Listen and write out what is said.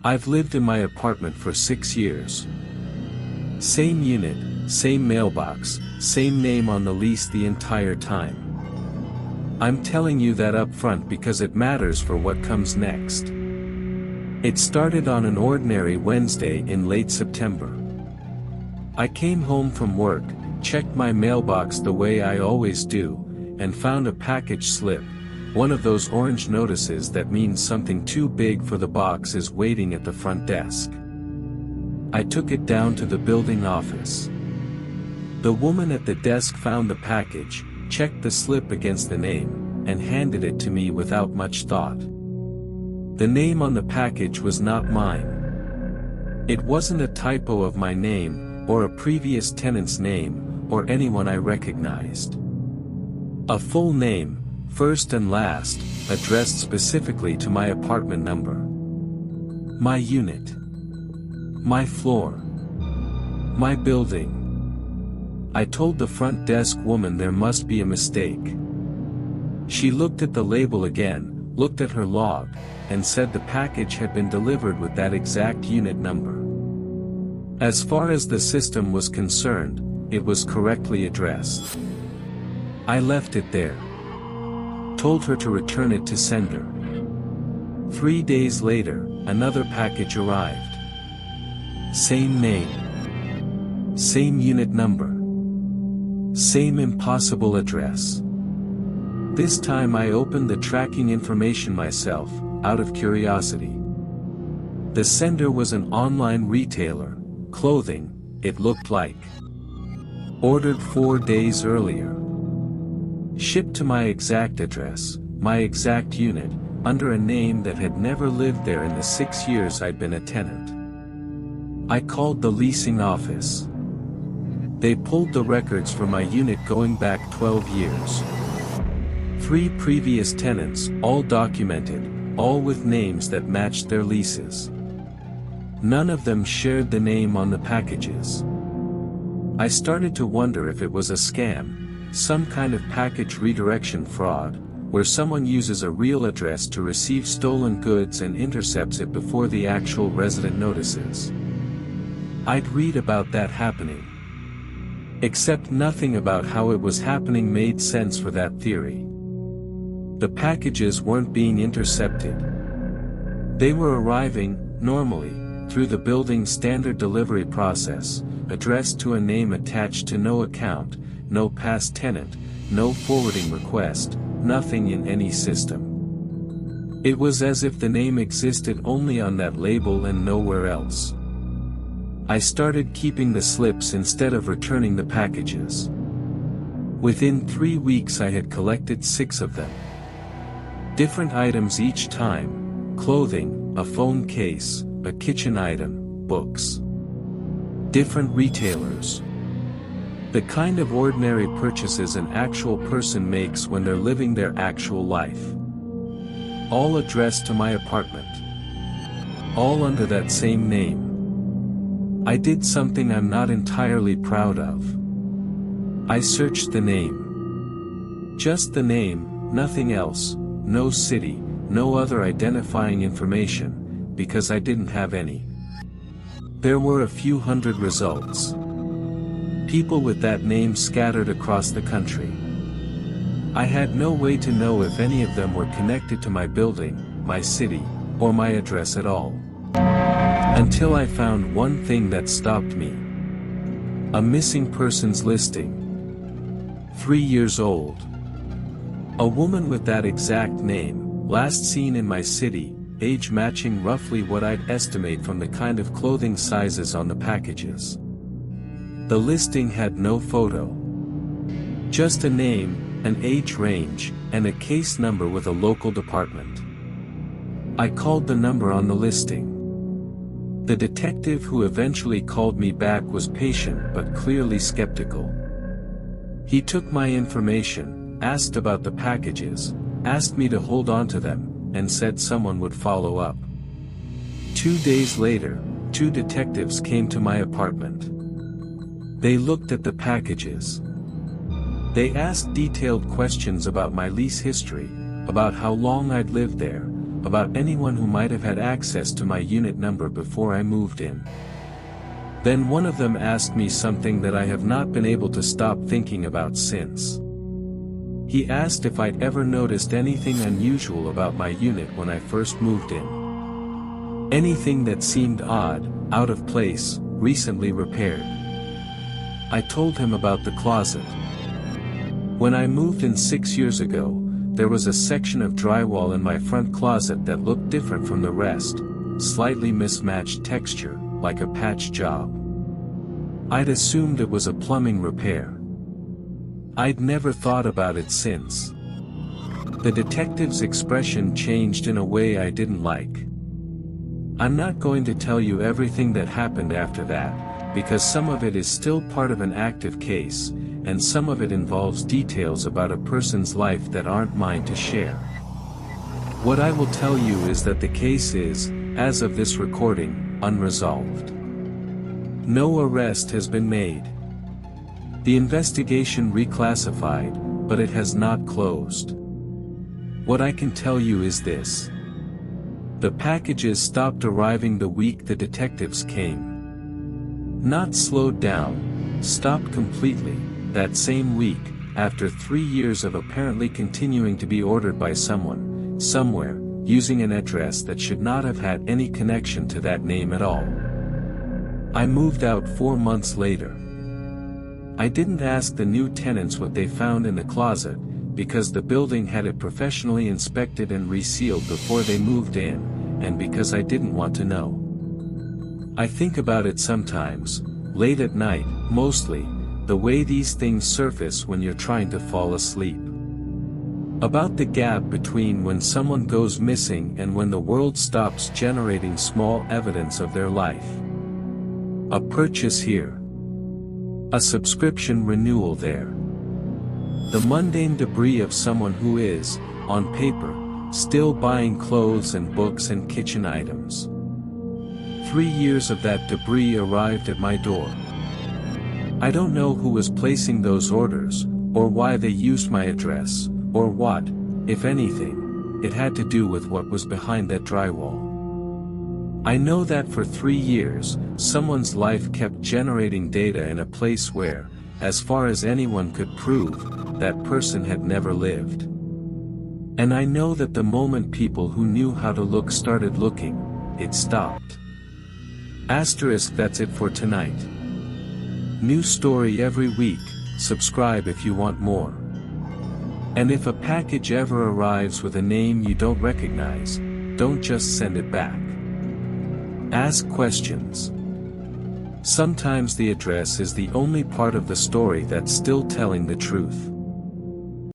I've lived in my apartment for 6 years. Same unit, same mailbox, same name on the lease the entire time. I'm telling you that up front because it matters for what comes next. It started on an ordinary Wednesday in late September. I came home from work, checked my mailbox the way I always do, and found a package slip, one of those orange notices that means something too big for the box is waiting at the front desk. I took it down to the building office. The woman at the desk found the package, checked the slip against the name, and handed it to me without much thought. The name on the package was not mine. It wasn't a typo of my name, or a previous tenant's name, or anyone I recognized. A full name, first and last, addressed specifically to my apartment number. My unit. My floor. My building. I told the front desk woman there must be a mistake. She looked at the label again, looked at her log, and said the package had been delivered with that exact unit number. As far as the system was concerned, it was correctly addressed. I left it there. Told her to return it to sender. 3 days later, another package arrived. Same name. Same unit number. Same impossible address. This time I opened the tracking information myself, out of curiosity. The sender was an online retailer, clothing, it looked like. Ordered 4 days earlier. Shipped to my exact address, my exact unit, under a name that had never lived there in the 6 years I'd been a tenant. I called the leasing office. They pulled the records for my unit going back 12 years. 3 previous tenants, all documented, all with names that matched their leases. None of them shared the name on the packages. I started to wonder if it was a scam, some kind of package redirection fraud, where someone uses a real address to receive stolen goods and intercepts it before the actual resident notices. I'd read about that happening. Except nothing about how it was happening made sense for that theory. The packages weren't being intercepted. They were arriving, normally, through the building's standard delivery process, addressed to a name attached to no account, no past tenant, no forwarding request, nothing in any system. It was as if the name existed only on that label and nowhere else. I started keeping the slips instead of returning the packages. Within 3 weeks I had collected 6 of them. Different items each time: clothing, a phone case, a kitchen item, books. Different retailers. The kind of ordinary purchases an actual person makes when they're living their actual life. All addressed to my apartment. All under that same name. I did something I'm not entirely proud of. I searched the name. Just the name, nothing else, no city, no other identifying information, because I didn't have any. There were a few hundred results. People with that name scattered across the country. I had no way to know if any of them were connected to my building, my city, or my address at all. Until I found one thing that stopped me. A missing persons listing. 3 years old. A woman with that exact name, last seen in my city, age matching roughly what I'd estimate from the kind of clothing sizes on the packages. The listing had no photo. Just a name, an age range, and a case number with a local department. I called the number on the listing. The detective who eventually called me back was patient but clearly skeptical. He took my information, asked about the packages, asked me to hold on to them, and said someone would follow up. 2 days later, 2 detectives came to my apartment. They looked at the packages. They asked detailed questions about my lease history, about how long I'd lived there, about anyone who might have had access to my unit number before I moved in. Then one of them asked me something that I have not been able to stop thinking about since. He asked if I'd ever noticed anything unusual about my unit when I first moved in. Anything that seemed odd, out of place, recently repaired. I told him about the closet. When I moved in 6 years ago, there was a section of drywall in my front closet that looked different from the rest, slightly mismatched texture, like a patch job. I'd assumed it was a plumbing repair. I'd never thought about it since. The detective's expression changed in a way I didn't like. I'm not going to tell you everything that happened after that, because some of it is still part of an active case, and some of it involves details about a person's life that aren't mine to share. What I will tell you is that the case is, as of this recording, unresolved. No arrest has been made. The investigation reclassified, but it has not closed. What I can tell you is this. The packages stopped arriving the week the detectives came. Not slowed down, stopped completely, that same week, after 3 years of apparently continuing to be ordered by someone, somewhere, using an address that should not have had any connection to that name at all. I moved out 4 months later. I didn't ask the new tenants what they found in the closet, because the building had it professionally inspected and resealed before they moved in, and because I didn't want to know. I think about it sometimes, late at night, mostly, the way these things surface when you're trying to fall asleep. About the gap between when someone goes missing and when the world stops generating small evidence of their life. A purchase here. A subscription renewal there. The mundane debris of someone who is, on paper, still buying clothes and books and kitchen items. 3 years of that debris arrived at my door. I don't know who was placing those orders, or why they used my address, or what, if anything, it had to do with what was behind that drywall. I know that for 3 years, someone's life kept generating data in a place where, as far as anyone could prove, that person had never lived. And I know that the moment people who knew how to look started looking, it stopped. Asterisk, that's it for tonight. New story every week, subscribe if you want more. And if a package ever arrives with a name you don't recognize, don't just send it back. Ask questions. Sometimes the address is the only part of the story that's still telling the truth.